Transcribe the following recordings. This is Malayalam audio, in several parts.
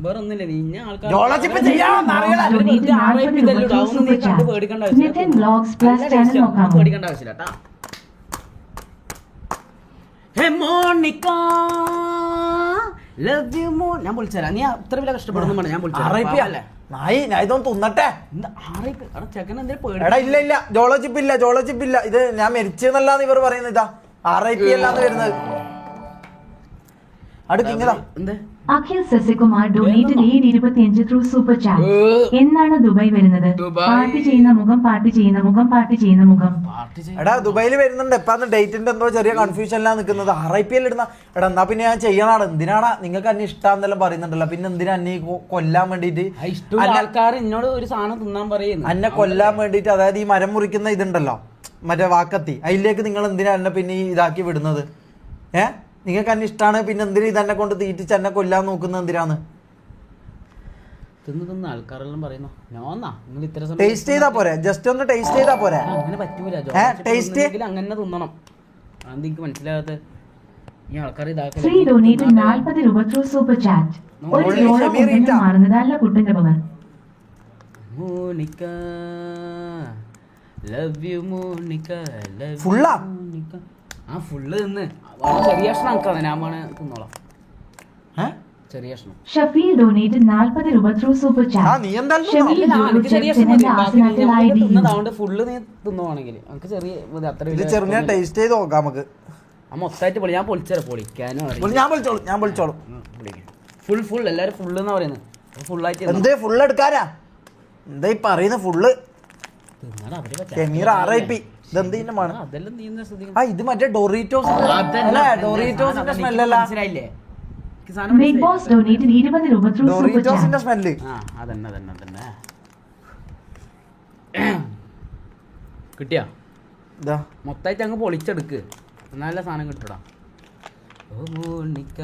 വേറെ ഒന്നുമില്ല നിന്നെ ആൾക്കാർ പേടിക്കേണ്ട ആവശ്യമില്ല കേട്ടാ. ഞാൻ വിളിച്ചരാ നീ അത്ര വലിയ കഷ്ടപ്പെടുന്നു ഞാൻ വിളിച്ചല്ലേ തിന്നട്ടെ. എടാ ഇല്ല ജോളോചിപ്പില്ല ഇത് ഞാൻ മരിച്ചെന്നല്ലാന്ന് ഇവർ പറയുന്നത്. ഇതാ RIP അല്ലാന്ന് വരുന്നത്. അടുക്കിങ്ങതാ Akhil Sasikumar donated 725 through super chat. എന്നാണ് ദുബായ് വരുന്നത്? പാർട്ടി ചെയ്യുന്ന മുഖം. എടാ ദുബായിൽ വരുന്നുണ്ട്. എപ്പാന്ന് ഡേറ്റിന്റെ എന്തോ ചെറിയ കൺഫ്യൂഷനിലാണ് നിൽക്കുന്നത്. RIP ഇടുന്ന എടാ എന്നാ പിന്നെ ഞാൻ ചെയ്യണാണ്. എന്തിനാണ് നിങ്ങൾക്ക് അന്നെ ഇഷ്ടാന്നെല്ലാം പറയുന്നുണ്ടല്ലോ, പിന്നെ എന്തിനാ അന്നെ കൊല്ലാൻ വേണ്ടിട്ട് ആൾക്കാർ എന്നോട് ഒരു സാധനം തിന്നാൻ പറയുന്നു. അന്നെ കൊല്ലാൻ വേണ്ടിട്ട്, അതായത് ഈ മരം മുറിക്കുന്ന ഇതുണ്ടല്ലോ മറ്റേ വാക്കത്തി, അതിലേക്ക് നിങ്ങൾ എന്തിനാ എന്നെ പിന്നെ ഈ ഇതാക്കി വിടുന്നത്? നിങ്ങൾക്ക് എന്നെ ഇഷ്ടമാണ്, പിന്നെ എന്തിനാ ഇതെന്നെ കൊണ്ട് തീറ്റിച്ച് എന്നെ കൊല്ലാൻ നോക്കുന്നത് എന്തിനാന്ന്? തിന്ന് ആൾക്കാരെല്ലാം പറയുന്നു നിങ്ങൾ ഇത്ര ടേസ്റ്റ് ചെയ്താ പോരെ, ജസ്റ്റ് ഒന്ന് ടേസ്റ്റ് ചെയ്താ പോരെ. അങ്ങനെ പറ്റൂല, ടേസ്റ്റ് അങ്ങനെ തിന്നണം. അത് എനിക്ക് മനസ്സിലാകാത്ത ഈ ആൾക്കാർ ശ്രീ ഡൊനേറ്റഡ് 40 രൂപ ത്രൂ സൂപ്പർ ചാറ്റ്. മാറുന്നതല്ല കുട്ടന്റെ power. Monica love you Monica love ഫുള്ളാ ആ ഫുള്ള് തിന്ന് ചെറിയ കഷ്ണം ആൾക്കാണ് ഞാൻ തിന്നോളാം. ചെറിയ കഷ്ണം. ഷഫീൽ ഡൊനേറ്റഡ് 40 രൂപ ത്രൂ സൂപ്പർ ചാറ്റ്. ഫുള്ള് നീ തിന്നുവാണെങ്കിൽ നമുക്ക് ചെറിയ ചെറിയ ടേസ്റ്റ് ചെയ്ത് നോക്കാം നമുക്ക്. മൊത്തമായിട്ട് പൊളി ഞാൻ പൊളിച്ചേരാ പൊളിക്കാനോ ഞാൻ പൊളിച്ചോളും. ഫുൾ എല്ലാരും ഫുള്ള് എന്നാ പറയുന്നത്. ഫുള്ളായിട്ട് എന്തേ ഫുള്ള് എടുക്കാനാ എന്താ ഈ പറയുന്ന ഫുള്ള്? RIP ഇത് മറ്റേ ഡോറിറ്റോസിന്റെ സ്മെല്ലല്ല, മനസ്സിലായില്ലേ? ബിഗ് ബോസ് ഡൊനേറ്റഡ് 20 രൂപ ത്രൂ സൂപ്പർ ഡോറിറ്റോസിന്റെ സ്മെല്ല്. അതന്നെ കിട്ടിയാ മൊത്തമായിട്ട് അങ്ങ് പൊളിച്ചെടുക്ക്, നല്ല സാധനം കിട്ടൂടാ. ഓ മോണിക്ക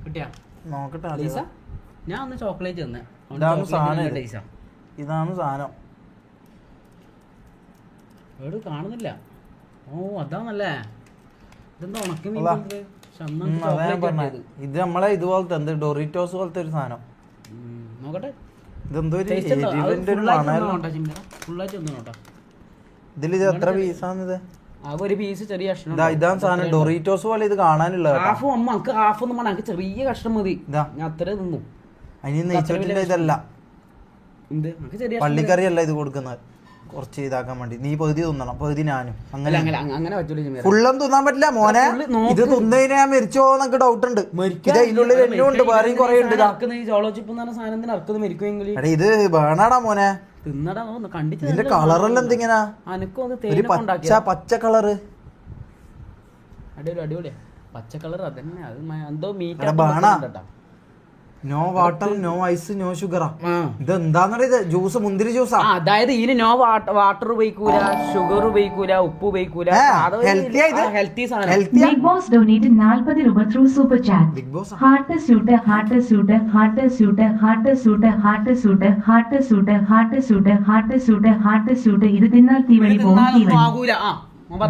കിട്ടിയാ നോക്കട്ടെ. ഞാൻ ഒന്ന് ചോക്ലേറ്റ് തന്നെ. ഇതാണ് സാധനം. എവിടെ കാണുന്നില്ല? ഓ അതാണല്ലേ. ഇതെന്താ ഉണക്കി ഇത് നമ്മളെ ഇതുപോലത്തെ എന്ത് ഡോറിറ്റോസ് പോലത്തെ ഒരു സാധനം. നോക്കട്ടെ ഇതെന്തോ ഇതിൽ ഇത് എത്ര പീസാണിത്? ഒരു പീസ് ചെറിയ കഷ്ണം. ഇതാണ് സാധനം ഡോറിറ്റോസ് പോലെ ഇത് കാണാനുള്ളത്. ഹാഫ് ചെറിയ കഷ്ണം മതി, ഞാൻ അത്ര തിന്നു. അതിന് നെയ്ച്ചോറ്റിന്റെ ഇതല്ല, പള്ളിക്കറി അല്ല ഇത് കൊടുക്കുന്നത്. കുറച്ച് ഇതാക്കാൻ വേണ്ടി നീ പകുതി തിന്നണം, പകുതി ഞാനും. അങ്ങനെ ഫുള്ളും തിന്നാൻ പറ്റില്ല മോനെ. ഇത് തിന്നതിന് ഞാൻ മരിച്ചോന്നൊക്കെ ഡൗട്ട് ഉണ്ട്. ഇതിനുള്ളിൽ എല്ലാം ഉണ്ട്, വേറെയും കുറെ ഉണ്ട്. ഇത് വേണാടാ മോനെ. ഇതിന്റെ കളറെല്ലാം എന്തിങ്ങനെ ഒരു പച്ച കളറ്. അടിപൊളിയാ പച്ച കളർ. അതന്നെ അത് എന്തോ meat. No water, no ice, no ഷുഗറാ. ഇത് എന്താന്നറിയത്? ജ്യൂസ്, മുന്തിരി ജ്യൂസാ. അതായത് ഇതിന് നോ വാട്ടർ ഉപയോഗിക്കൂല, ഷുഗർ ഉപയോഗിക്കൂല, ഉപ്പ് ഉപയോഗിക്കൂല. ബിഗ് ബോസ് ഡൊനേറ്റഡ് 40 രൂപ through super chat. Heart suit heart suit heart suit heart suit heart suit heart suit heart suit heart suit heart suit. ഇത് തിന്നാൽ തീവണ്ടി പോകും.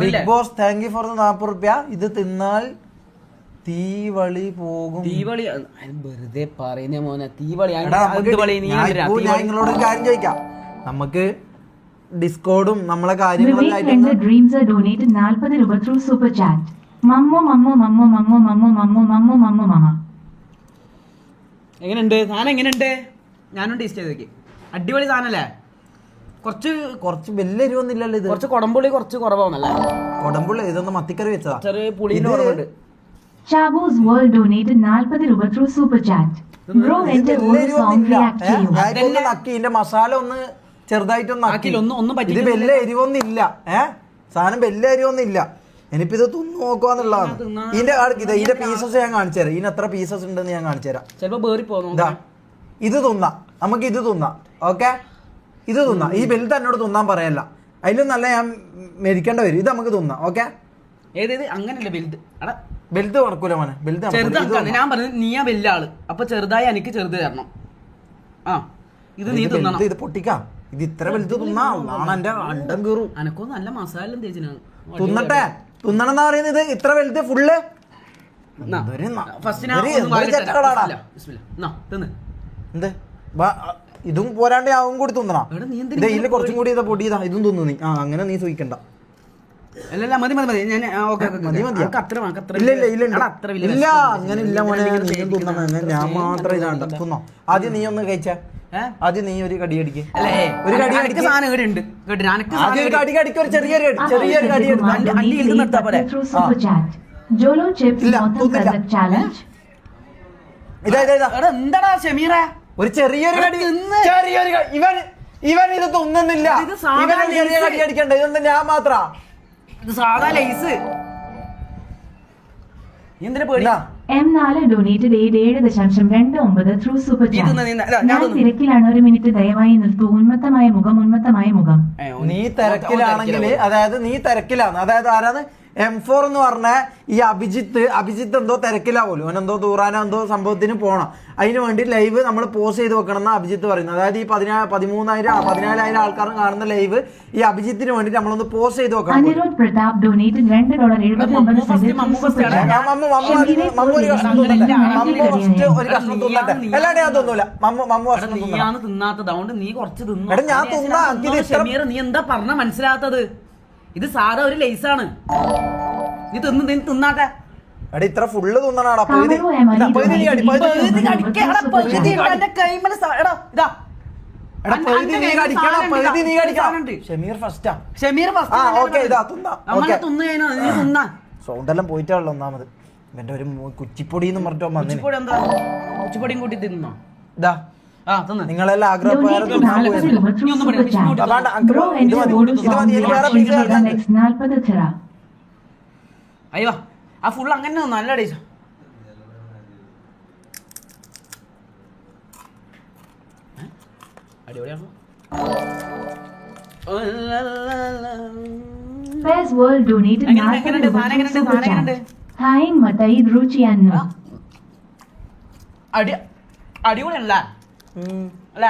Big Boss thank you for 40 രൂപ. ഇത് തിന്നാൽ തീവളി പോകും. തീവളി വെറുതെ പറയുന്നേ മോനെ. തീവളി നിങ്ങളോട് കാര്യം ചോദിക്കാം. നമുക്ക് ഡിസ്കോഡും നമ്മളെ ഡ്രീംസ് ഡൊനേറ്റഡ് 40 രൂപ ത്രൂ സൂപ്പർ ചാറ്റ്. എങ്ങനെയുണ്ട് സാധനം? എങ്ങനെയുണ്ട്? ഞാനും ടേസ്റ്റ് ചെയ്ത് നോക്കി. അടിപൊളി സാധനല്ലേ? കുറച്ച് വലിയ എരിവൊന്നുമില്ലല്ലോ. ഇത് കുറച്ച് കൊടംപുളി കുറച്ച് കുറവാണല്ലേ? കൊടംപുളി ഇതൊന്ന് മത്തിക്കറി വെച്ചതാ. ചെറിയ പുളിന്റെ കുറവുണ്ട്. Chabo's World donated 40 രൂപ through super chat. Bro enter ഒരു song react ചെയ്യൂ. ഞാനിപ്പോ നക്കി ഇതിന്റെ മസാല ഒന്ന് ചെറുതായിട്ടൊന്ന് നക്കി. ഇത് വലിയ എരിവൊന്നും ഇല്ല. സാധനം വലിയ എരിവൊന്നും ഇല്ല. ഇനിയിപ്പോ ഇത് തിന്നു നോക്കുവാന്നുള്ളതാണ്. ഇതിന്റെ പീസസ് ഞാൻ കാണിച്ചു തരാം. ഇതിന് എത്ര പീസസ് ഉണ്ടെന്ന് ഞാൻ കാണിച്ചു തരാം. ഇത് തിന്നാം, നമുക്ക് ഇത് തിന്നാം. ഓക്കെ, ഇത് തിന്നാം. ഈ വലുത് എന്നോട് തിന്നാൻ പറയല്ല, അതിലും നല്ല ഞാൻ മരിക്കേണ്ട വരും. ഇത് നമുക്ക് തിന്നാം. ഓക്കെ, അങ്ങനല്ല വലുത്. വലുത് നടക്കൂല മോനെ. വലുത് ഞാൻ പറഞ്ഞത് നീയാ വലിയ ആള്, അപ്പൊ ചെറുതായി എനിക്ക് ചെറുത് തരണം. ഇത് നീ തിന്നണം. ഇത് പൊട്ടിക്കാം. ഇത് ഇത്ര വലുത് തിന്നാം. എന്റെ അണ്ടം കീറും. അനക്കോ നല്ല മസാല തേച്ചിനാണ്. തിന്നട്ടെ, തിന്നണം എന്നാ പറയുന്നത്. ഇത്ര വലുത് ഫുള്ള് എന്ത് ഇതും പോരാണ്ട് ആവും കൂടി തിന്നണം. ഇതിൽ കുറച്ചും കൂടി പൊടി ഇതാ ഇതും തിന്നു നീ. അങ്ങനെ നീ സൂയിക്കണ്ട. ഇല്ല അങ്ങനെ ഇല്ല മോനെ, നീയും തിന്നണം. ഞാൻ മാത്രം ഇതാണ്ട തിന്നോ. ആദ്യം നീ ഒന്ന് കഴിച്ചാ, ആദ്യം നീ ഒരു കടി അടിക്ക്. ഒരു കടി അടിക്ക്. ഒരു ചെറിയൊരു കടി എന്താടാ ഷമീറ, ഒരു ചെറിയൊരു കടി. ഇവൻ ഇത് തിന്നുന്നില്ല. ഇവനെ ചെറിയ കടി അടിക്കണ്ട. ഇതൊന്നും ഞാൻ മാത്ര. ഇത് സാധാ ലൈസ്. എന്തിനാ പേടി? M4 donated 7.29 through super chat. ഞാൻ തിരക്കിലാണ്, ഒരു മിനിറ്റ് ദയവായി നിൽക്കൂ. ഉന്മത്തമായ മുഖം. നീ തിരക്കിലാണെങ്കിൽ, അതായത് നീ തിരക്കിലാണ്, അതായത് ആരാണ് M4 എന്ന് പറഞ്ഞ ഈ അഭിജിത്ത് എന്തോ തിരക്കിലാവുമല്ലോ. അവനെന്തോ തൂറാനോ എന്തോ സംഭവത്തിന് പോണം. അതിന് വേണ്ടി ലൈവ് നമ്മൾ പോസ്റ്റ് ചെയ്ത് വെക്കണം എന്നാണ് അഭിജിത്ത് പറയുന്നത്. അതായത് ഈ 14,000 ആൾക്കാർ കാണുന്ന ലൈവ് ഈ അഭിജിത്തിന് വേണ്ടി നമ്മളൊന്ന് പോസ്റ്റ് ചെയ്ത് വെക്കണം. അനിരുദ്ധ് പ്രതാപ് ഡൊനേറ്റഡ് ഒരു കഷ്ണം തിന്നട്ടെ. അല്ലാണ്ട് ഞാൻ തിന്നൂല. തിന്നാത്തതുകൊണ്ട് നീ കുറച്ച് തിന്നു. ഞാൻ തിന്നാ. നീ എന്താ പറഞ്ഞ മനസ്സിലാത്തത്? ഇത് സാധാ ഒരു ലൈസാണ്. നീ തിന്നാട്ടെ. ഇത്ര ഫുള്ള് തിന്നണാടാ. സൗണ്ടെല്ലാം പോയിട്ടാണല്ലോ ഒന്നാമത്. ഇവന്റെ ഒരു കുച്ചിപ്പൊടി എന്ന് പറഞ്ഞിട്ട് വന്നിന്. കുച്ചിപ്പൊടിയും കൂട്ടി തിന്നോ? ഇതാ നിങ്ങളെല്ലാം ആഗ്രഹപ്രകാരം അയ്യോ ആ ഫുൾ അങ്ങനെ നല്ല ടേസ്റ്റ്. അടിപൊളിയാണോ? അടിപൊളിയല്ല അല്ല?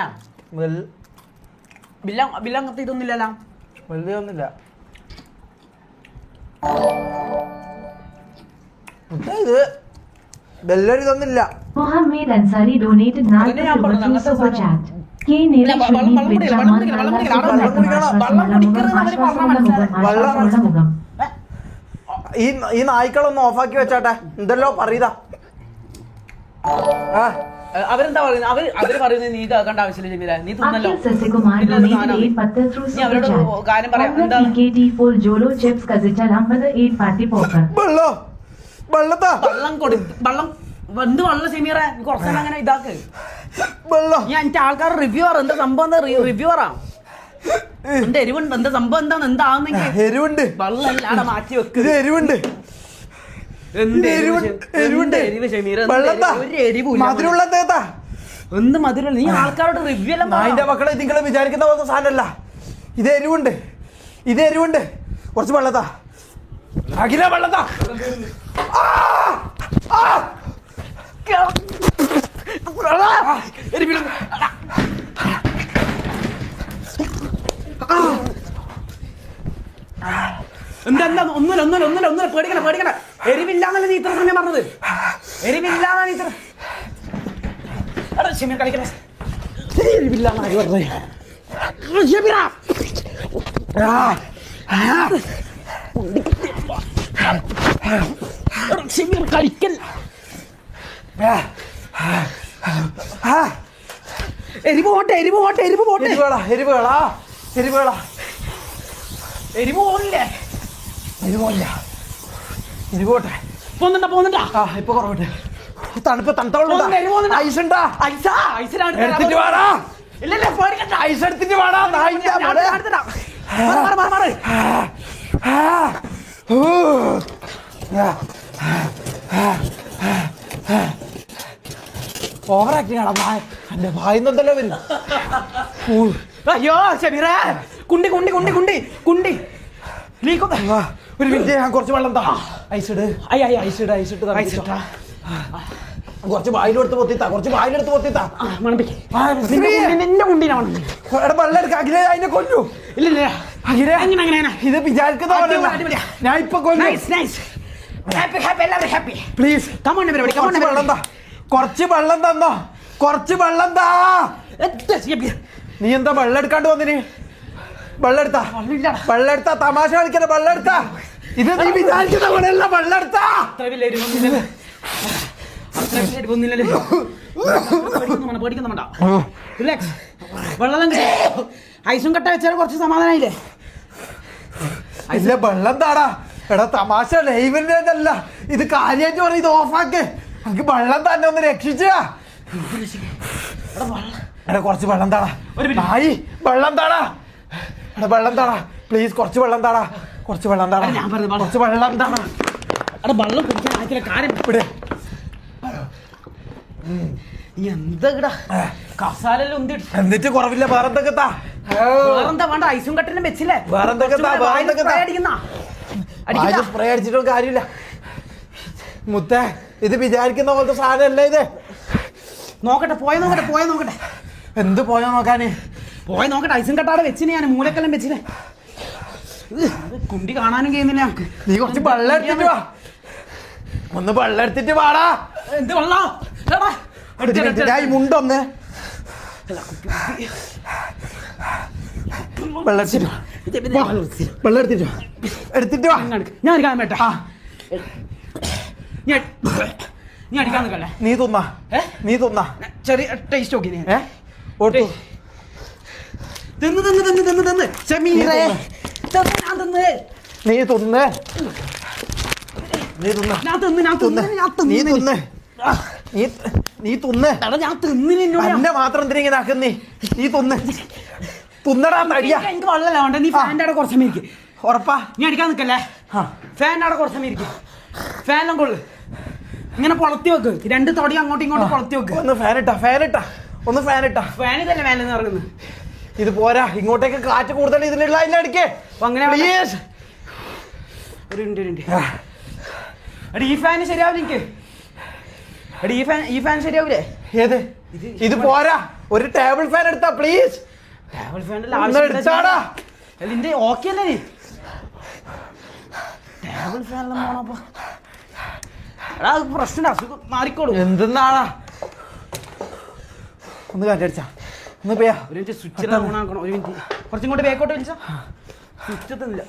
ബില്ലങ്ങനത്തെ ഇതൊന്നുമില്ലല്ലോ. വലിയ ഒന്നുമില്ല. ഇത് ബെല്ലരി ഇതൊന്നുമില്ല. Muhammad Ansari donated 40 super chat. ഈ നായ്ക്കളൊന്ന് ഓഫാക്കി വെച്ചാട്ടെ. എന്തല്ലോ പറയതാ. അവരെന്താ പറയുന്നത്? അവര് പറയുന്നത് നീ കേൾക്കേണ്ട ആവശ്യമില്ല. നീ തിന്നല്ലോ. അവരോട് കാര്യം പറയാം. വെള്ളം ഷമീറ കുറച്ചെല്ലാം അങ്ങനെ ഇതാക്ക്. ഞാൻ എന്റെ ആൾക്കാർ റിവ്യൂവർ. എന്താ സംഭവം? എന്താ റിവ്യൂവറാ? എന്റെ എരിവുണ്ട്. എന്താ സംഭവം? എന്താണ് എന്താണെന്നെങ്കിൽ എരിവുണ്ട്. വെള്ളം എല്ലാടെ മാറ്റി വെക്ക്. എരിവുണ്ട്. എന്ത് മധുരല്ല. നീ ആൾക്കാരോട് റിവ്യൂ എല്ലാം അതിന്റെ മക്കളെ നിങ്ങൾ വിചാരിക്കുന്ന പോലത്തെ സാധനമല്ല. ഇത് എരിവുണ്ട്. കുറച്ച് വെള്ളത്താ. അഖില വെള്ളത്താ. എന്താ ഒന്നുമില്ല പേടിക്കണ. എരിവില്ലാന്നല്ലേ നീ ഇത്ര സമയം പറഞ്ഞത്? എരിവില്ലാന്നാ നീ ഇത്ര കളിക്കണ. എരിവില്ലാന്ന് കളിക്കൽ. എരിവ് പോട്ടെ. പോന്നിട്ടാ ഇപ്പൊ കുറവട്ടെ. തണുപ്പ് ഐസുണ്ടാ. എടുത്തിട്ട് വാടാ. ഐസ് എടുത്തിട്ട് വാടാ. ഓവറാക്ടിങ് ആണ്. എന്റെ വായിന്നല്ലോ വരും. അയ്യോ ഷമീറ, കുണ്ടി ഒരു മിനിറ്റ്, ഞാൻ കുറച്ച് വെള്ളം താ. ഐസിട്ട് കുറച്ച് വായിലെടുത്ത് പൊത്തിത്താ. നിന്റെ കുണ്ടീനെ വെള്ളം എടുക്ക. അഖിലേ അതിനെ കൊല്ലു. ഇല്ല അഖിലേ ഇത് വിചാരിക്കുന്ന ഞാൻ ഇപ്പൊ കൊല്ലു. പ്ലീസ് കുറച്ച് വെള്ളം തന്നോ, കുറച്ച് വെള്ളം താ. നീ എന്താ വെള്ളം എടുക്കാണ്ട് വന്നിന്? വെള്ളം എടുത്താ തമാശ കളിക്കണ, വെള്ളം എടുത്താ. ഇത് നീ വിചാരിക്കുന്ന പോലെയല്ല, വെള്ളം എടുത്താ. ഐസും കട്ട വെച്ചാൽ കുറച്ച് സമാധാനായില്ലേ? ഇല്ല, വെള്ളം താടാ. എടാ തമാശ ലൈവിന്റെ അല്ല ഇത്, കാര്യമായിട്ട് പറയും. ഇത് ഓഫാക്ക്. എനിക്ക് വെള്ളം തന്നെ ഒന്ന് രക്ഷിച്ചാ. എടാ കുറച്ച് വെള്ളം താടാ. നായി വെള്ളം താടാ. എടാ വെള്ളം താടാ പ്ലീസ്, കുറച്ച് വെള്ളം താടാ, കുറച്ച് വെള്ളം താടാ, കുറച്ച് വെള്ളം താടാ. എടാ വെള്ളം കുടിക്കാൻ ആക്കില്ല കാര്യം ഇവിടെ. എന്താ കസാലെല്ലാം ഉണ്ട്, എന്നിട്ട് കുറവില്ല. വേറെന്തൊക്കെ താ, വേറെന്താ വേണ്ട? ഐസും കട്ടിനും വെച്ചില്ലേ? വേറെന്തൊക്കെ താ, വേറെന്തൊക്കെ താ. സ്പ്രേ അടിച്ചിട്ടും കാര്യമില്ല മുത്തേ. ഇത് വിചാരിക്കുന്ന പോലത്തെ സാധനമല്ല ഇത്. നോക്കട്ടെ, പോയ നോക്കട്ടെ. എന്ത് പോയാ നോക്കാന്? പോയി നോക്കട്ടെ. ഐസും കട്ടാടെ വെച്ചിന് ഞാൻ, മൂലക്കെല്ലാം വെച്ചിനെ. കുണ്ടി കാണാനും കഴിയുന്നില്ല നമുക്ക്. നീ കുറച്ച് വെള്ളം എടുത്തിട്ട് വാ, ഒന്ന് വെള്ളം എടുത്തിട്ട് വാടാ. എന്ത് വെള്ളം? മുണ്ടൊന്ന് വെള്ളം എടുത്തിട്ട് വാ. ഞാൻ അടിക്കാൻ വേണ്ട. നീ അടിക്കാൻ നിൽക്കല്ലേ? നീ തിന്നാ ചെറിയ ടേസ്റ്റ് നോക്കി. എന്നെ മാത്രം എന്തിനാ ഇങ്ങനെ ആക്കുന്നേ? നീ തുന്നടാ തടിയാ. എനിക്ക് വെള്ളമല്ല, നീ ഫാൻ്റെ അവിടെ കുറച്ച് സമയം ഇരിക്കും. ഉറപ്പാ? നീ അടിക്കാൻ നിൽക്കല്ലേ? ഫാൻ്റെ അവിടെ കുറച്ച് സമയം ഇരിക്കും. ഫാനെല്ലാം കൊള്ളു ഇങ്ങനെ പൊളത്തി വെക്ക്, രണ്ട് തൊടി അങ്ങോട്ടും ഇങ്ങോട്ടും പൊളത്തി വെക്ക്. ഒന്ന് ഫാൻ ഇട്ടാ ഫാൻ തന്നെ മേലെ ഇറങ്ങുന്നു. ഇത് പോരാ, ഇങ്ങോട്ടേക്ക് കാറ്റ് കൂടുതൽ ഇതിലുള്ള അടിക്കേ. അങ്ങനെ എടി ഈ ഫാന് ശരിയാവില്ല എനിക്ക്. എടി ഈ ഫാൻ ശരിയാവൂലേ? ഏത്? ഇത് പോരാ, ഒരു ടേബിൾ ഫാൻ എടുത്താ പ്ലീസ്. ടേബിൾ ഫാനിന്റെ ഇതിന്റെ ഓക്കെ അല്ലേ? നീ ടേബിൾ ഫാനെല്ലാം പോണപ്പോ എടാ പ്രശ്നം അസുഖം മാറിക്കോളൂ. എന്തെന്നാടാ? ഒന്ന് കാറ്റടിച്ചാ, ഒന്ന് പോയാ. ഒരു മിനിറ്റ് സ്വിച്ച് ഓണാക്കണം. ഒരു മിനിറ്റ് കുറച്ചും കൂടെ ബേക്കോട്ട് വലിച്ചാ സ്വിച്ച് എത്തുന്നില്ല.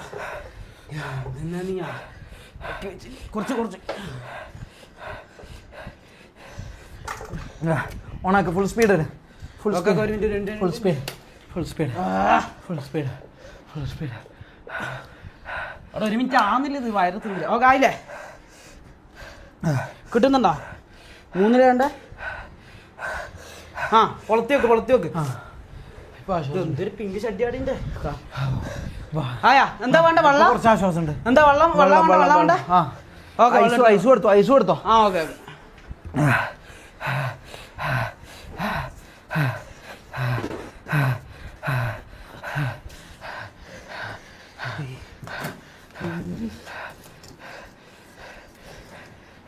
എന്നാ നീ കുറച്ച് ഓണാക്ക്. ഫുൾ സ്പീഡ് ഒരു മിനിറ്റ് ആവുന്നില്ല, ഇത് വയറത്തില്ല. ഓക്കെ ആയില്ലേ? കിട്ടുന്നുണ്ടോ? 3 വേണ്ട? പൊളത്തി വെക്ക്. എന്തൊരു പിങ്ക് ഷഡ്ഡിയാടിന്റെ ആയാ? എന്താ വേണ്ട? വെള്ളം? കുറച്ച് ആശ്വാസം ഉണ്ട്. എന്താ വെള്ളം വേണ്ട? ഐസ് കൊടുത്തോ. ഓക്കെ.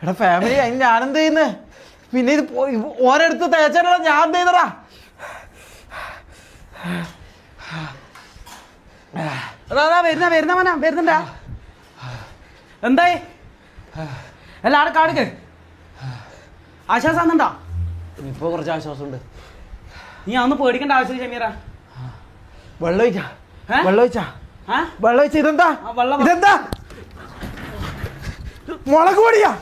എടാ ഫാമിലി, അതിന് ഞാനെന്ത് ചെയ്യുന്നേ? പിന്നെ ഇത് ഓരോടുത്ത് തേച്ചാ ഞാൻ എന്ത് ചെയ്തടാ? വരുന്നുണ്ടാ? എന്തായി? എല്ലാവരും കാടുക്ക് ആശ്വാസം ആകുന്നുണ്ടോ? ഇപ്പൊ കുറച്ച് ആശ്വാസം ഉണ്ട്. നീ അന്ന് പേടിക്കേണ്ട ആവശ്യമില്ല ഷമീറ. വെള്ളം ഒഴിച്ച. ഇതെന്താ? മുളക് പൊടിയാ?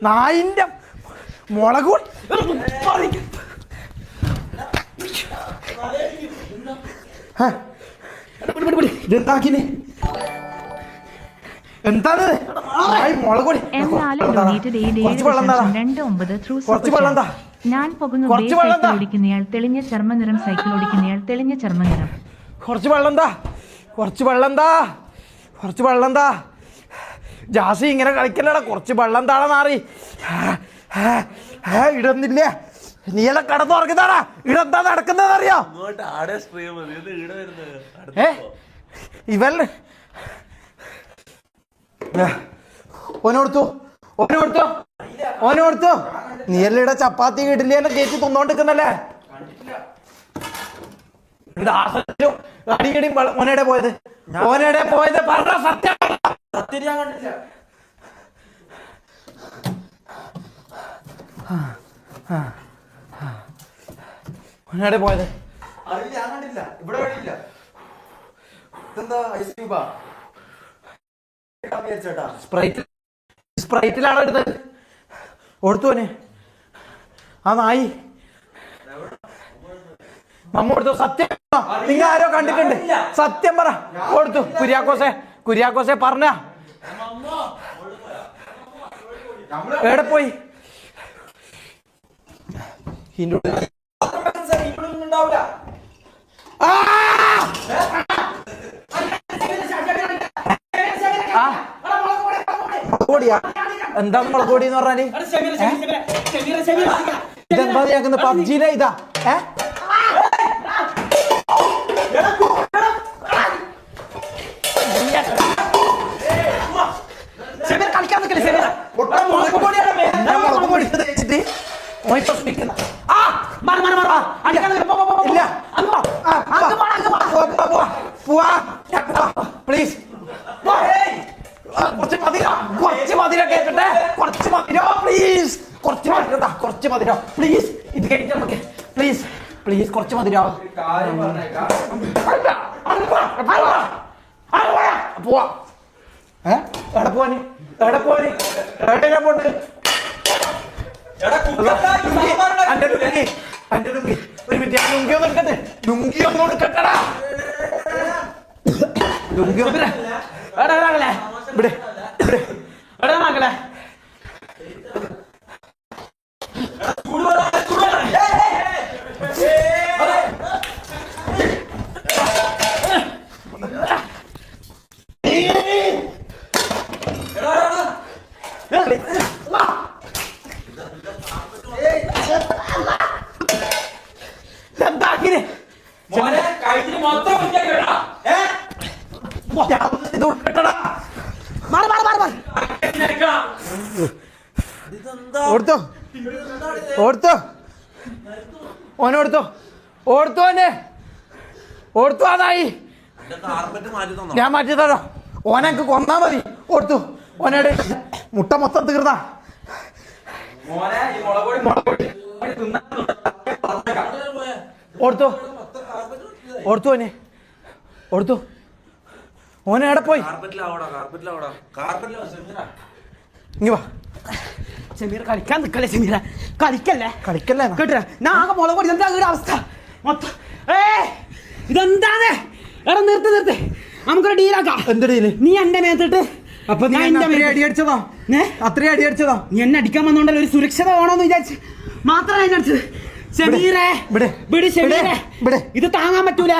നായിന്റെ മുളക് പൊടി. ഇതെന്താക്കിന്? എന്താണ് മുളക് പൊടി? ഞാൻ പോകുന്നു. ഓടിക്കുന്നയാൾ തെളിഞ്ഞ ചർമ്മനിറം, സൈക്കിൾ ഓടിക്കുന്നയാൾ തെളിഞ്ഞ ചർമ്മനിറം. കുറച്ച് വെള്ളം താ. ജാസി ഇങ്ങനെ കളിക്കല്ലടാ, കുറച്ച് വെള്ളം താടാ. മാറി ഇടുന്നില്ല. നീല കടന്നുറങ്ങുന്നാടാ. ഇടെന്താ നടക്കുന്നതെന്നറിയോ? ഇവൻ ഓനോടുത്തു. നീ എല്ലാം ഇവിടെ ചപ്പാത്തി ഇഡ്ഡലിയെല്ലാം കയറ്റി തിന്നോണ്ടിരിക്കുന്നല്ലേ? അടിക്കടി മോനയുടെ പോയത് പറഞ്ഞ സത്യം ഞാൻ കണ്ടില്ല. മോനയുടെ പോയത് അറിയില്ല, ഞാൻ കണ്ടില്ല. ഇവിടെ വഴിയില്ല. ഇതെന്താ ഐസ്ക്രീമാ? സ്പ്രൈറ്റിലാണോ എടുത്തത്? ഓടുത്തോനെ ആ നായി നമ്മ കൊടുത്തു. സത്യം നിങ്ങൾ ആരോ കണ്ടിട്ടുണ്ട്? സത്യം പറ. കൊടുത്തു. കുര്യാക്കോസെ പറഞ്ഞ എവിടെ പോയി? മുളകോടിയാ? എന്താ മുളകോടി എന്ന് പറഞ്ഞാല്? ഇതെന്താ ഞങ്ങൾക്ക് പബ്ജിയിലെ ഇതാ? പ്ലീസ് കുറച്ച് മധുര കേട്ടെ. കുറച്ച് മധുര പ്ലീസ്. കുറച്ച് മധുര പ്ലീസ്. ഇത് കേട്ട നമുക്ക് പ്ലീസ് കുറച്ച് മധുര. പോവാ. എവിടെ പോവാന്? എവിടെയാ പോണ്ട്? ഒരു മിനിറ്റ്, ഞാൻ ലുങ്കി ഒന്ന് എടുക്കട്ടെ. ലുങ്കി ഒന്ന് എടുക്കട്ടടാ. ലുങ്കി ഇവിടെ ഓടുത്തു അതായി. ഞാൻ മാറ്റി തരോ? ഓനെക്ക് കൊന്നാ മതി. ഓർത്തു ഓനോട് മുട്ട മൊത്തം തീർന്നാ. ഓനെ എവിടെ പോയി? ഇങ്ങ വാ. ഷമീർ കളിക്കാൻ നിക്കല്ലേ? ഷമീര കളിക്കല്ലേ കേട്ടോ? ഞാൻ ആകെ മുളക് പൊടി. എന്താ അവസ്ഥ മൊത്തം? ഇതെന്താണ്? എടാ നിർത്ത്. നമുക്കൊരു ഡീലാക്കാം. എന്ത് ഡീല്? നീ എന്റെ മേത്തിട്ട് അപ്പൊ നീ അടി അടിച്ചതാ? നീ എന്നെ അടിക്കാൻ വന്നോണ്ടല്ലോ ഒരു സുരക്ഷത വേണോന്ന് വിചാരിച്ച് മാത്രമല്ല എന്നെ അടിച്ചത്. ഇത് താങ്ങാൻ പറ്റൂല.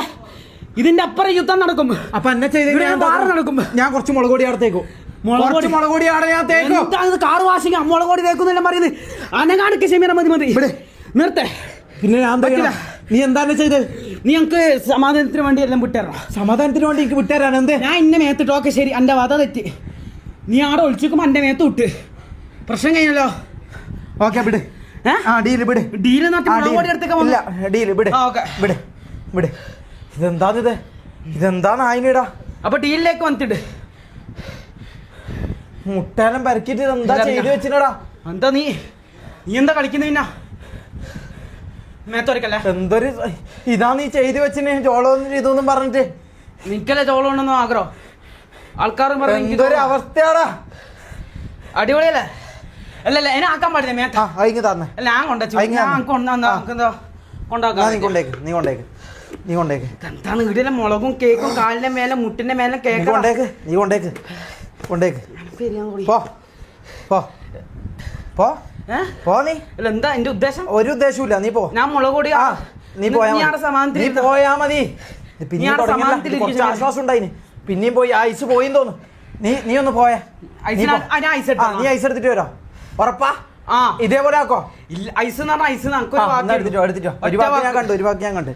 ഇതിന്റെ അപ്പുറം യുദ്ധം നടക്കും. അപ്പൊ എന്നെ ചെയ്ത് നടക്കും. ഞാൻ കുറച്ച് മുളക് പൊടി അവിടെ തേക്കും. കാർ വാഷിങ് മുളക് പൊടി തേക്കുന്നെല്ലാം പറയുന്നത്. അനങ്ങാണിക്ക് ഷമീറ മതി നിർത്തേ. പിന്നെ ഞാൻ നീ എന്താണ് ചെയ്തത്? നീ ഞങ്ങക്ക് സമാധാനത്തിന് വേണ്ടി എല്ലാം വിട്ടുതരണം. സമാധാനത്തിന് വേണ്ടി എനിക്ക് വിട്ടുതരാൻ എന്ത്? ഞാൻ ഇന്നെ മേത്തിട്ട്. ഓക്കെ ശരി, എന്റെ വധ തെറ്റി. നീ ആടെ ഒളിച്ചിക്കുമ്പോ എന്റെ മേത്ത് വിട്ട് പ്രശ്നം കഴിഞ്ഞല്ലോ. ഓക്കെ വിട്. ഇതെന്താ നായിനിടാ? അപ്പൊ ഡീലിലേക്ക് വന്നിട്ട് മുട്ടേനം പരക്കിട്ട് ഇതെന്താ ചെയ്ത് വെച്ചിനടാ? എന്താ നീ എന്താ കളിക്കുന്ന? പിന്നെ മേത്തോരക്കല്ലേ എന്തൊരു ഇതാ നീ ചെയ്ത് വെച്ചിന്? ചോളൊന്നും ചെയ്തൊന്നും പറഞ്ഞിട്ട് നിക്കല്ലേ ചോളം ഉണ്ടെന്നോ ആഗ്രഹം? ആൾക്കാരും എന്തൊരു അവസ്ഥയാടാ. അടിപൊളിയല്ലേ? അല്ലല്ല എന്നെ ആക്കാൻ പാടില്ല. തന്നെ ഞാൻ കൊണ്ടേക്ക്. എന്താണ് വീട്ടിലെ മുളകും കേക്കും കാലിന്റെ മേലെ മുട്ടിന്റെ മേലെ കേക്ക് എന്താ എന്റെ ഉദ്ദേശം? ഒരു ഉദ്ദേശമില്ല. നീ പോ. ഞാൻ മുളക് പൊടി നീ പോയാ മതി. ആശ്വാസം ഉണ്ടായിന്. പിന്നെയും പോയി ഐസ് പോയി തോന്നു. നീ ഒന്ന് പോയേ. നീ ഐസ് എടുത്തിട്ട് വരാം. ഉറപ്പാ? ഇതേപോലെ ആക്കോ. ഐസ് എടുത്തിട്ടോ. ഒരു ബാക്കി ഞാൻ കണ്ട്.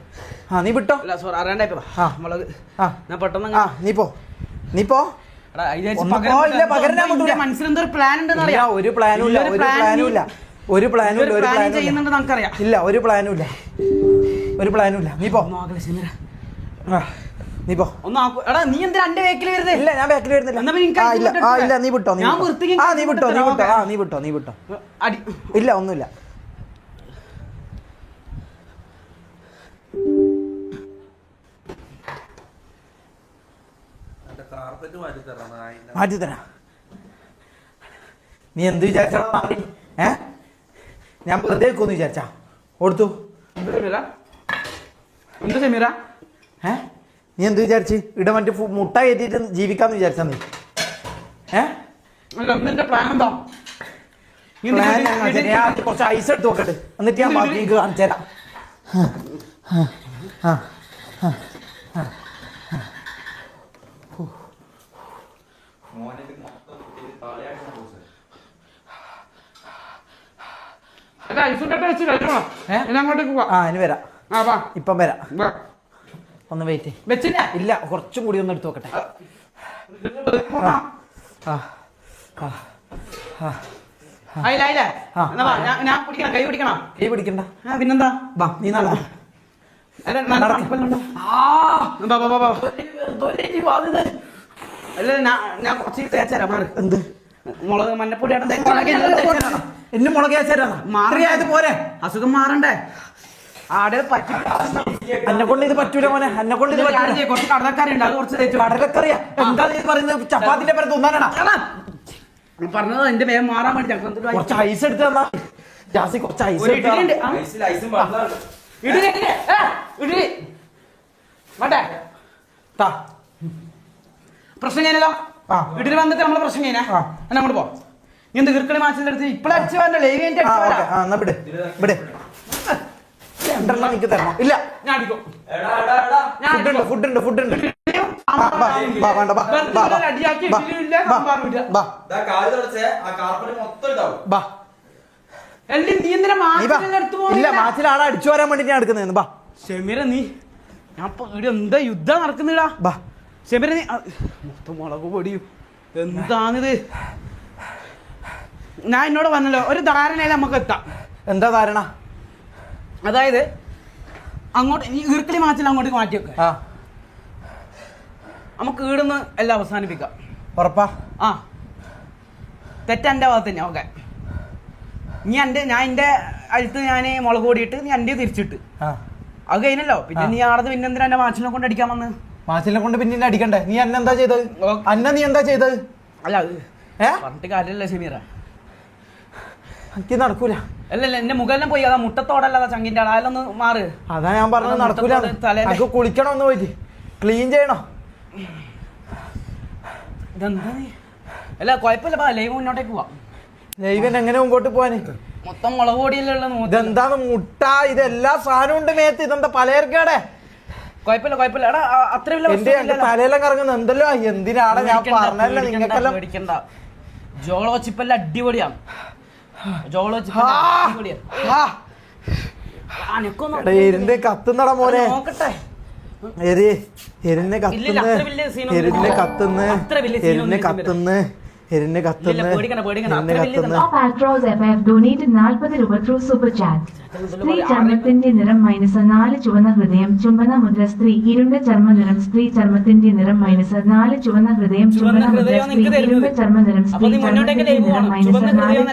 നീ വിട്ടോ. നീ പോ. മനസ്സിലെന്തോ പ്ലാൻ ഉണ്ടെന്ന് അറിയാം. ഒരു പ്ലാനും ഇല്ല. ഒരു പ്ലാനും ഇല്ല. നീ പോ. നീ പോ. എടാ നീ എന്തിനാ എന്റെ ബാക്കിൽ വരുന്നത്? ഇല്ല ഞാൻ ബാക്കിൽ വരുന്നില്ല. എന്നാ പിന്നെ എനിക്ക് ഇല്ല ഇല്ല നീ വിട്ടോ. ഞാൻ വൃത്തിക്ക് നീ വിട്ടോ. അടി ഇല്ല ഒന്നുമില്ല. മാറ്റിത്തരാ. നീ എന്ത് വിചാരിച്ചാ? ഞാൻ വെറുതെ വെക്കുമെന്ന് വിചാരിച്ചാ? കൊടുത്തു. എന്താ സമീറ? നീ എന്ത് വിചാരിച്ച്? ഇവിടെ മറ്റേ മുട്ട കയറ്റിട്ട് ജീവിക്കാന്ന് വിചാരിച്ചാ നീ? പ്ലാൻ എന്താ? കുറച്ച് ഐസ് എടുത്ത് നോക്കട്ടെ, എന്നിട്ട് ഞാൻ ബാക്കി കാണിച്ചു തരാം. ഇനി വരാം, ഇപ്പം വരാം. ഒന്ന് വെയിറ്റ്. ഇല്ല കുറച്ചും കൂടി ഒന്ന് എടുത്ത് നോക്കട്ടെ. കൈ പിടിക്കണ്ട. പിന്നെന്താ? നീ നടന്നു. ഞാൻ കുറച്ച് തേച്ചരാ. എന്ത് മുളക് മഞ്ഞപ്പൊടി എന്നെ മുളക് തേച്ചരാ പോരെ? അസുഖം മാറണ്ടേ? എന്നെ കൊണ്ട് ഇത് പറ്റൂല മോനെ, എന്നെ കൊണ്ട് ഇത് കുറച്ച് കടലക്കറി ഉണ്ട്, അത് കുറച്ച് തേച്ചു. കടലക്കറിയാ? എന്താ നീ പറയുന്നത്? ചപ്പാത്തിന്റെ പേര് തിന്നാനാണ് പറഞ്ഞത്. എന്റെ വേഗം മാറാൻ വേണ്ടി കുറച്ച് ഐസ് എടുത്ത് തന്നാ. ജാസി കുറച്ച് ഐസ് പ്രശ്നം ഞാനല്ലോ വീട്ടിൽ വന്നിട്ട് നമ്മള് പ്രശ്നം കഴിഞ്ഞാ അങ്ങോട്ട് പോ. നീ എന്ത് കിർക്കളി മാച്ചിന്റെ അടുത്ത് ഇപ്പഴ അടിച്ചു വരണ്ട. എനിക്ക് തരണം. ഇല്ല ഞാൻ അടിക്കും. ഫുഡ് ഉണ്ട് ഇല്ല മാച്ചിലാടെ അടിച്ചു വരാൻ വേണ്ടി ഞാൻ എടുക്കുന്നത്. ബാ ഷെമീറ നീ ഞാൻ ഇവിടെ എന്താ യുദ്ധം നടക്കുന്നിടാ. ബാ ഷെമീറ നീ മൊത്തം മുളക് പൊടിയും എന്താണിത്? ഞാൻ എന്നോട് വന്നല്ലോ, ഒരു ധാരണയിൽ നമുക്ക് എത്താം. എന്താ ധാരണ? അതായത് അങ്ങോട്ട് ഈ ഈർക്കിളി മാച്ചിൽ അങ്ങോട്ടേക്ക് മാറ്റി വെക്ക. നമുക്ക് ഈടുന്ന് എല്ലാം അവസാനിപ്പിക്കാം. ഉറപ്പാ? തെറ്റെന്റെ ഭാഗത്ത് തന്നെ. ഓക്കെ, ഞാൻ എന്റെ അടുത്ത് ഞാൻ മുളക് പൊടിയിട്ട് നീ എന്റെ തിരിച്ചിട്ട് അത് കഴിഞ്ഞല്ലോ. പിന്നെ നീ ആടത് പിന്നെ എന്തിനാ എന്റെ മാച്ചിനെ കൊണ്ട് അടിക്കാൻ വന്ന്? മാച്ചിനെ കൊണ്ട് പിന്നെ അടിക്കണ്ടേ? നീ എന്നെന്താ ചെയ്തത്? നീ എന്താ ചെയ്തത്? അല്ല അത് പറഞ്ഞിട്ട് കാര്യമല്ല ഷെമീറ, എനിക്ക് നടക്കൂല. അല്ലല്ല എന്റെ മുഖെല്ലാം പോയി. അതാ മുട്ടത്തോടല്ല ചങ്കിന്റെ അതൊന്ന് മാറ്. അതാ ഞാൻ പറഞ്ഞത് നടക്കൂല. എനിക്ക് കുളിക്കണം, ഒന്ന് പോയിട്ട് ക്ലീൻ ചെയ്യണോ? ഇതെന്താ? അല്ല കുഴപ്പമില്ല, ലൈവ് മുന്നോട്ടേക്ക് പോവാം. ലൈവിന് എങ്ങനെ മുമ്പോട്ട് പോവാന്? മൊത്തം മുളക് പൊടിയല്ലേ. ഇതെന്താണ് മുട്ട? ഇതെല്ലാ സാധനവും ഉണ്ട് മേത്ത്. ഇതെന്താ പലചരക്കാടെ? കുഴപ്പമില്ല എടാ, അത്ര തലയെല്ലാം കറങ്ങുന്നു എന്തല്ലോ. എന്തിനാണ് ഞാൻ പറഞ്ഞല്ലോ നിങ്ങൾക്കെല്ലാം പേടിക്കണ്ട. ജോളോ ചിപ്പെല്ലാം അടിപൊളിയാണ്. എരിന്റെ കത്തുന്നട മോനെ. എരിനെ Altroz FF donated 40 രൂപ through super chat. സ്ത്രീ ചർമ്മത്തിന്റെ നിറം -4 ചുവന്ന ഹൃദയം ചുംബന മുദ്ര. സ്ത്രീ ഇരുണ്ട ചർമ്മനിറം. സ്ത്രീ ചർമ്മത്തിന്റെ നിറം -4 ചുവന്ന ഹൃദയം ചുംബന മുദ്ര. സ്ത്രീ ഇരുണ്ട ചർമ്മനിറം. സ്ത്രീ ചർമ്മത്തിന്റെ നിറം -4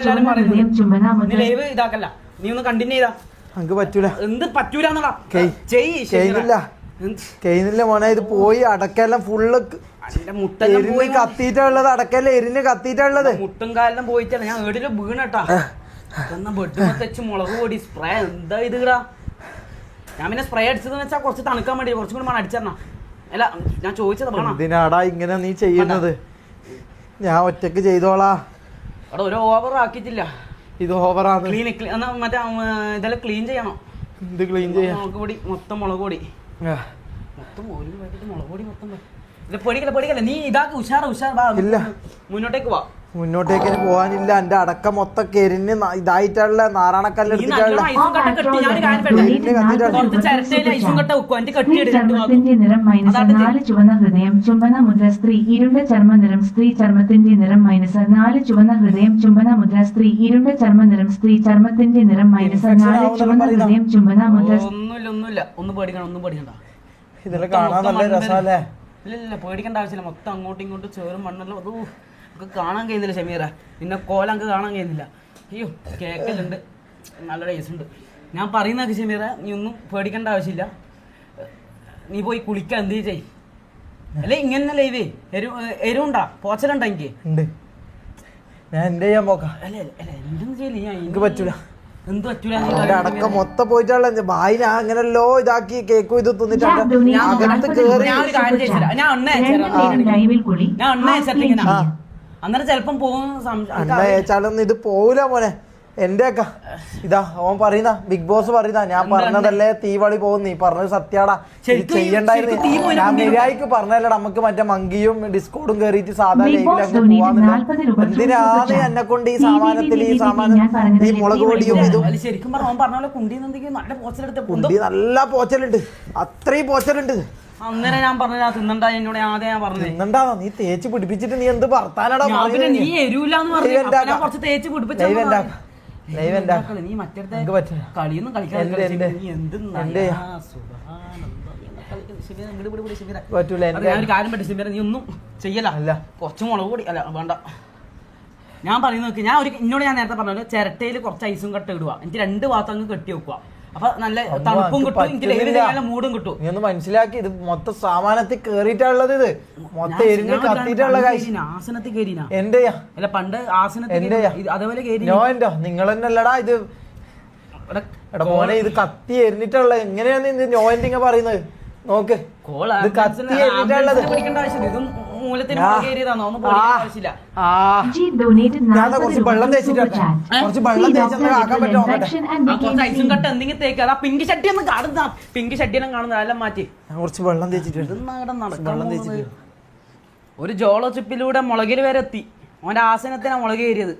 ചുവന്ന ഹൃദയം ചുംബന മുദ്ര. നീ ഒന്ന് കണ്ടിന്യൂ ചെയ്താ. എനിക്ക് പറ്റൂല. എന്ത് പറ്റൂലെന്നാ? ചെയ്യുന്നില്ല മോനെ. ഇത് പോയി അടക്കെല്ലാം ഫുള്ള് കത്തിയിട്ടുള്ളത്. അടക്കല്ലേ എരിഞ്ഞ് കത്തിയിട്ടുള്ളത്. മുട്ടും കാലിലും പോയിട്ടല്ല ഞാൻ ഏടിലും വീണട്ടാ. ബെഡ് മുളക് പൊടി സ്പ്രേ എന്താ ഇതാ? ഞാൻ പിന്നെ സ്പ്രേ അടിച്ചതെന്ന് വെച്ചാൽ കുറച്ച് തണുക്കാൻ വേണ്ടി കുറച്ചും കൂടി മണം അടിച്ചെന്നാ. അല്ല ഞാൻ ചോദിച്ചത് എന്തിനാടാ ഇങ്ങനെ നീ ചെയ്യുന്നത്? ഞാൻ ഒറ്റക്ക് ചെയ്തോളാ. അവിടെ ഒരു ഓവർ ആക്കിയിട്ടില്ല. ഇത് ഓവറാണ്. മറ്റേ ഇതെല്ലാം ക്ലീൻ ചെയ്യണം. ഇത് ക്ലീൻ ചെയ്യാം. മുളക് പൊടി മൊത്തം മുളക് പൊടി മൊത്തം ഒരു മുളക് പൊടി മൊത്തം. പേടിക്കല്ല നീ ഇതാക്കി ഉഷാർ. ഇല്ല മുന്നോട്ടേക്ക് പോവാ. മുന്നോട്ടേക്ക് പോവാനില്ല. എന്റെ അടക്കം മൊത്തം കരിഞ്ഞ് ഇതായിട്ടുള്ള നാറാണക്കല്ലെടുത്തിട്ടുള്ള ചർമ്മത്തിന്റെ നിറം -4 ചുവന്ന ഹൃദയം ചുംബന മുദ്ര. സ്ത്രീ ഇരുണ്ട ചർമ്മനിറം. സ്ത്രീ ചർമ്മത്തിന്റെ നിറം -4 ചുവന്ന ഹൃദയം ചുംബന മുദ്ര. സ്ത്രീ ഇരുണ്ട ചർമ്മനിറം. സ്ത്രീ ചർമ്മത്തിന്റെ നിറം -4 ചുവന്ന ഹൃദയം ചുംബന മുദ്ര. ഒന്നുമില്ല. ഒന്നും പേടിക്കണ്ട. ഇതെല്ലാം കാണാൻ നല്ല രസമല്ലേ? ഇല്ല പേടിക്കേണ്ട ആവശ്യമില്ല. മൊത്തം അങ്ങോട്ടും ഇങ്ങോട്ടും ചേറും മണ്ണല്ലോ. അത് ഒക്കെ കാണാൻ കഴിയുന്നില്ല ഷമീറ. നിന്നെ കോലം അങ്ങ് കാണാൻ കഴിയുന്നില്ല. അയ്യോ കേക്കലുണ്ട്, നല്ല ടേസ്റ്റ് ഉണ്ട്. ഞാൻ പറയുന്നതൊക്കെ ഷമീറ, നീ ഒന്നും പേടിക്കേണ്ട ആവശ്യമില്ല. നീ പോയി കുളിക്കാൻ എന്ത് ചെയ് അല്ലേ? ഇങ്ങനെ ലൈവേ എരിവുണ്ടാ പോച്ചലുണ്ടാ? എനിക്ക് ഉണ്ട്. ഞാൻ എന്ത് ചെയ്യാൻ പോക്കാം? എന്തെന്ന് ചെയ്യില്ല. ഞാൻ എനിക്ക് പറ്റൂല. എന്ത് പറ്റൂല? അടക്കം മൊത്തം പോയിട്ടുള്ള ഭായി ഞാൻ അങ്ങനെല്ലോ ഇതാക്കി കേക്കും ഇത് തിന്നിട്ടുണ്ട്. അകത്ത് കേറി ഞാൻ ഒരു കാര്യം ചെയ്തില്ല. ഞാൻ എണ്ണ അയച്ചിട്ടിങ്ങനെ അന്നേരം ചെലപ്പം പോകുന്ന എണ്ണ അയച്ചാലൊന്നും ഇത് പോവില്ല മോനെ. എന്റെ ഒക്കെ ഇതാ ഓൻ പറയുന്ന ബിഗ് ബോസ് പറയുന്ന ഞാൻ പറഞ്ഞതല്ലേ തീവളി പോകും. നീ പറഞ്ഞത് സത്യാടാ, ചെയ്യണ്ടായിരുന്നു. ഞാൻ മര്യാദക്ക് പറഞ്ഞല്ലടാ, നമുക്ക് മറ്റേ മങ്കിയും ഡിസ്കോഡും കേറിയിട്ട് സാധാ ലൈവിലൊക്കെ പോവാന്നില്ല. എന്തിനാണ് എന്നെ കൊണ്ട് ഈ സാമാനത്തിൽ ഈ മുളക് പൊടിയും ഇതും? ശരിക്കും പറഞ്ഞ കുണ്ടി നല്ല പോച്ചലെടുത്ത് കുണ്ടി നല്ല പോച്ചലുണ്ട്, അത്രയും പോച്ചലുണ്ട്. അന്നേരം ഞാൻ പറഞ്ഞ തിന്നണ്ട, എന്നോട് ആദ്യം ഞാൻ പറഞ്ഞു തിന്നണ്ടാ. നീ തേച്ച് പിടിപ്പിച്ചിട്ട് നീ എന്ത് വർത്താനടാ? നീ എരിവില്ലാന്ന് പറഞ്ഞു കുറച്ച് തേച്ച് പിടിപ്പിച്ച നീ മറ്റേ കളിയൊന്നും കളിക്കാൻ ഒരു കാര്യം പറ്റി ഷിമീറ, നീ ഒന്നും ചെയ്യല്ല. കുറച്ച് മുളക് പൊടി അല്ല വേണ്ട. ഞാൻ പറയുന്നത് ഞാൻ എന്നോട് ഞാൻ നേരത്തെ പറഞ്ഞത് ചിരട്ടയിൽ കുറച്ച് ഐസും കട്ട ഇടുക, എനിക്ക് 2 ഭാഗത്ത് അങ്ങ് കെട്ടി വെക്കുക. അപ്പൊ നല്ല തണുപ്പും കിട്ടും, എനിക്ക് ലൈവിൽ നല്ല മൂടും കിട്ടും. നീ ഒന്ന് മനസ്സിലാക്കി, ഇത് മൊത്തം സാമാനത്തിൽ കേറിയിട്ടുള്ളത്. ഇത് മൊത്തം എരിഞ്ഞ് കത്തിയിട്ടുള്ള ആസനത്തിൽ കയറിനാ എന്റെ അല്ല പണ്ട് ആസനത്തിൽ അതേപോലെ നിങ്ങൾ തന്നെ അല്ലടാ ഇത്. എടാ മോനെ, ഇത് കത്തി എരിഞ്ഞിട്ടുള്ള എങ്ങനെയാണ് ഇത് നോയിന്റിങ് പറയുന്നത്? നോക്ക്, ഇത് കത്തി എരിഞ്ഞിട്ടുള്ളത്. ഞാൻ കുറച്ച് വെള്ളം തേച്ചിട്ട് കുറച്ച് വെള്ളം തേച്ചിട്ട് ആക്കാൻ പറ്റുമോ? പിങ്ക് ഷഡ്ഡി ഒന്ന് കാണുന്ന പിങ്ക് ഷഡ്ഡിനെ കാണുന്ന എല്ലാം മാറ്റി കുറച്ച് വെള്ളം തേച്ചിട്ട് ഒരു ജോളോ ചിപ്പിലൂടെ മുളകിൽ വരെ എത്തി. അവന്റെ ആസനത്തിനാ മുളക് കയറിയത്.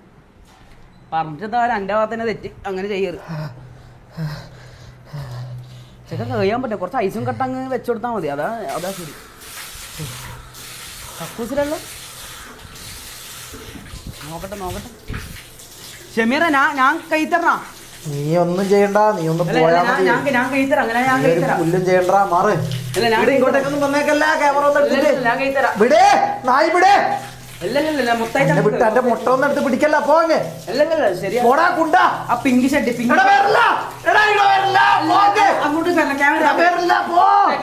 പറഞ്ഞിട്ട് എന്റെ ഭാഗത്തന്നെ തെറ്റ്, അങ്ങനെ ചെയ്യരുത്. ചെക്ക കഴിയാൻ പറ്റും. കുറച്ച് ഐസും കട്ടങ്ങ് വെച്ചുകൊടുത്താൽ മതി. അതാ ശരി. കക്കൂസിലല്ലോ നോക്കട്ടെ ഷമീറ, ഞാൻ കൈത്തരണ. നീ ഒന്നും ചെയ്യണ്ട, നീ ഒന്ന് പോയാ മതി. ഞാൻ കൈത്തരാം. അങ്ങനെ ഞാൻ കൈത്തരാം. പുല്ലും ചെയ്യണ്ട, മാറ്. ഇങ്ങോട്ടേക്കൊന്നും വന്നേക്കല്ല. ക്യാമറ ഞാൻ കൈത്തരാം. വിടേ നായി വിടേ. എന്റെ മുട്ട ഒന്നും എടുത്ത് പിടിക്കല്ല. പോങ്ങ് പോടാ കുണ്ട. ആ പിങ്ക് ഷഡ്ഡി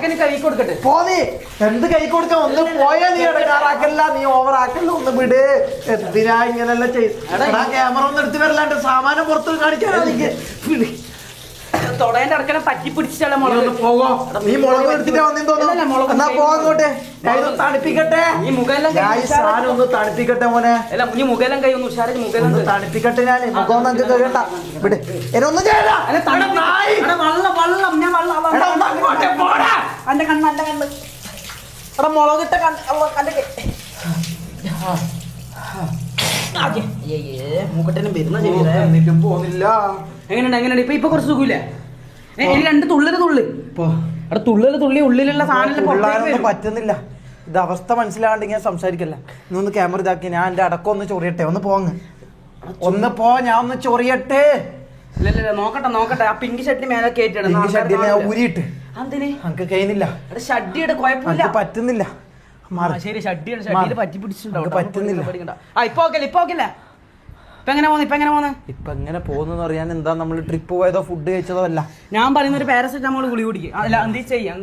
അങ്ങോട്ട് കൈ കൊടുക്കട്ടെ. പോ നീ. എന്ത് കൈ കൊടുക്കാം? ഒന്ന് പോയാ നീ ഇടങ്ങാറാക്കല്ല, നീ ഓവർ ആക്കല്ല. ഒന്ന് വിട്. എന്തിനാ ഇങ്ങനെല്ലാം ചെയ്താ? ക്യാമറ ഒന്നും എടുത്ത് വരല്ലാണ്ട് സാമാനം പുറത്ത് കാണിക്കാനാ നീക്ക്. തൊടേന്റെ അടക്കനെ പറ്റി പിടിച്ചിട്ടല്ല മുളക്. പോകോ, നീ മുളക് എടുത്തിട്ട് വന്നെന്ന് തോന്നുന്നു. എന്നാ പോകോട്ടെ, തണുപ്പിക്കട്ടെ. ഈ മുഖെല്ലാം ഒന്ന് തണുപ്പിക്കട്ടെ മോനെ. അല്ല നീ മുഖെല്ലാം കൈ ഒന്ന് ഉഷാറാക്കി മുഖെല്ലാം തണുപ്പിക്കട്ടെ. ഞാൻ മുഖം നമുക്ക് കഴിയണ്ട. ഇവിടെ എന്നൊന്നും ചെയ്യണ്ട. എന്റെ കണ്ണ് എന്റെ കണ്ണ് എടാ മുളകിട്ട കണ്ടൊക്കെ മൂക്കട്ടനും വരുന്ന എന്നിട്ടും പോകുന്നില്ല. എങ്ങനെയുണ്ട് ഇപ്പൊ കുറച്ച് സുഖമില്ലേ? എനിക്ക് 2 തുള്ളല് അവിടെ തുള്ളി ഉള്ളിലുള്ള സാധനം പറ്റുന്നില്ല. ഇത് അവസ്ഥ മനസ്സിലാകാണ്ട് ഇങ്ങനെ സംസാരിക്കല്ല. ഇന്നൊന്ന് ക്യാമറ ഇതാക്കി ഞാൻ എന്റെ അടക്കം ഒന്ന് ചൊറിയട്ടെ. ഒന്ന് പോങ്ങ്, ഒന്ന് പോ. ഞാൻ ഒന്ന് ചൊറിയട്ടെ. ഇല്ല നോക്കട്ടെ. ആ പിങ്ക് ഷഡ്ഡി മേലെ കേറ്റിട്ട് ഊരിയിട്ട് നമുക്ക് കഴിയുന്നില്ല. ഷഡ്ഡിയുടെ കുഴപ്പമില്ല, പറ്റുന്നില്ല. ശരി ഷഡ്ഡിയുടെ പറ്റി പിടിച്ചിട്ടുണ്ടോ? പറ്റുന്നില്ല. ഇപ്പൊ ഓക്കെ. ഇപ്പൊ എങ്ങനെ പോകുന്നു അറിയാൻ എന്താ? നമ്മൾ ട്രിപ്പ് പോയതോ ഫുഡ് കഴിച്ചതോ അല്ല. ഞാൻ പറയുന്ന ഒരു പാരസെറ്റമോൾ ഗുളി കുടിക്കും. അല്ല എന്ത് ചെയ്യാം?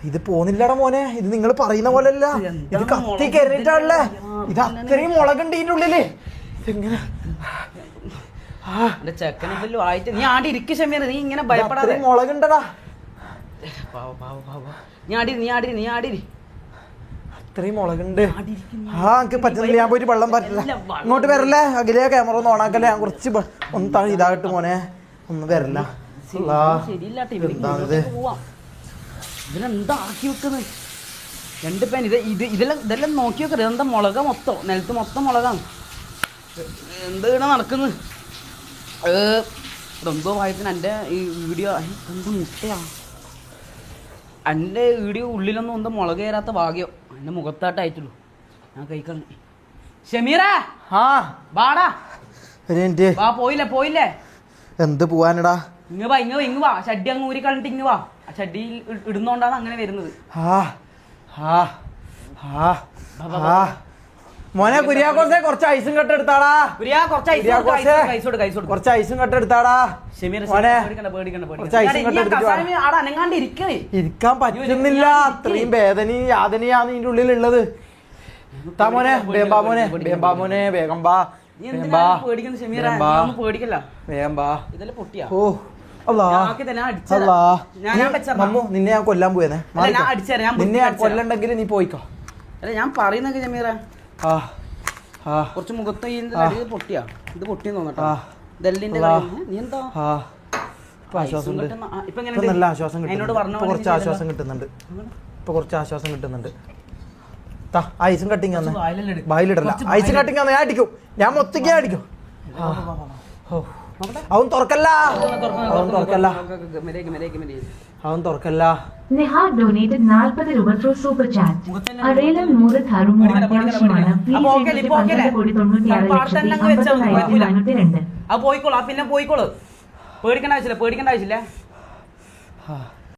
ഇത് പോന്നില്ലടാ മോനെ. ഇത് നിങ്ങൾ പറയുന്ന പോലെ അല്ല. ഇത് കത്തി കയറിയിട്ടാണല്ലേ. ഇത് അത്രയും മുളകുണ്ട് ഇതിന്റെ ഉള്ളില്. ഇതെങ്ങനെ ചെക്കനെല്ലാം ആയിട്ട് നീ ആടി ഇരിക്കും ഷമീർ. നീ ഇങ്ങനെ ഭയപ്പെടാതെ. മുളകുണ്ടടാ. നീ ആടി അത്രയും മുളകുണ്ട്. എനിക്ക് പറ്റുന്നില്ല. ഞാൻ പോയിട്ട് വെള്ളം പറ്റില്ല. ഇങ്ങോട്ട് വരല്ലേ? അഖിലേ ക്യാമറ ഒന്ന് ഓണാക്കല്ലേ? ഞാൻ കുറച്ച് ഒന്ന് ഇതാകട്ടെ മോനെ. ഒന്ന് വരല്ല. ഇതിലെന്താ ആക്കി വെക്കുന്നത്? 2 പേൻ ഇതെല്ലാം നോക്കി വെക്കരുത്. എന്താ മുളക മൊത്തം നിലത്ത് മൊത്തം മുളകാണ്. എന്താ ഇവിടെ നടക്കുന്നത്? എന്തോ ഭാഗ്യത്തിന് എൻ്റെ ഈ വീഡിയോ എന്ത് മുട്ടയാ. എൻ്റെ വീഡിയോ ഉള്ളിലൊന്നും എന്തോ മുളക് കയറാത്ത ഭാഗ്യം എൻ്റെ മുഖത്തായിട്ടായിട്ടുള്ളൂ. ഞാൻ കഴിക്കണം. ഷമീറ വാടാ. പോയില്ലേ? എന്ത് പോവാനടാ? ഇങ്ങ് വാ ഷഡ്ഡി അങ്ങ് ഊരി കളഞ്ഞിട്ട് ഇങ്ങ് വാ. ചട്ടിയിൽ ഇടുന്നോണ്ടാണ് അങ്ങനെ വരുന്നത്. മോനെ കുര്യാക്കോസെ കുറച്ച് ഐസും കട്ട എടുത്താടാ. കുറച്ച് ഐസും കട്ട എടുത്താടാ. ഇരിക്കാൻ പറ്റുന്നില്ല, അത്രയും വേദനയും യാതനയാണ് ഇതിന്റെ ഉള്ളിലുള്ളത്. മോനെ മോനെ വേഗം ബാ. നിന്നെ ഞാൻ കൊല്ലാൻ പോയെന്നെ. നിന്നെ ഞാൻ കൊല്ലണ്ടെങ്കിൽ നീ പോയിക്കോ. ഞാൻ പറയുന്നൊക്കെ ജമീറ കുറച്ച് മുഖത്ത് പൊട്ടിയാ. ഇത് പൊട്ടിയെന്ന് തോന്നട്ടോ. ദല്ലിന്റെ നീ എന്താ നല്ല ആശ്വാസം കിട്ടുന്നുണ്ട്. കുറച്ച് ആശ്വാസം കിട്ടുന്നുണ്ട്. ഇപ്പൊ കുറച്ച് ആശ്വാസം കിട്ടുന്നുണ്ട്. ഐസും കട്ടിങ് തന്നെ വായിലിടല്ല. ഐസും കട്ടിങ് തന്നെ ഞാൻ അടിക്കും. ഞാൻ മൊത്തയ്ക്ക് അടിക്കും. അവൻ തുറക്കല്ല, അവൻ തുറക്കല്ല, അവൻ തുറക്കല്ല. നിഹാർ ഡൊനേറ്റഡ് 40 രൂപ ത്രൂ സൂപ്പർ ചാറ്റ്. അറേലം 100 ധർമ്മം അത്യാവശ്യമാണ്. പ്ലീസ് 96,492. പോയിക്കോളൂ. പിന്നെ പോയിക്കോളൂ. പേടിക്കേണ്ട ആവശ്യമില്ല.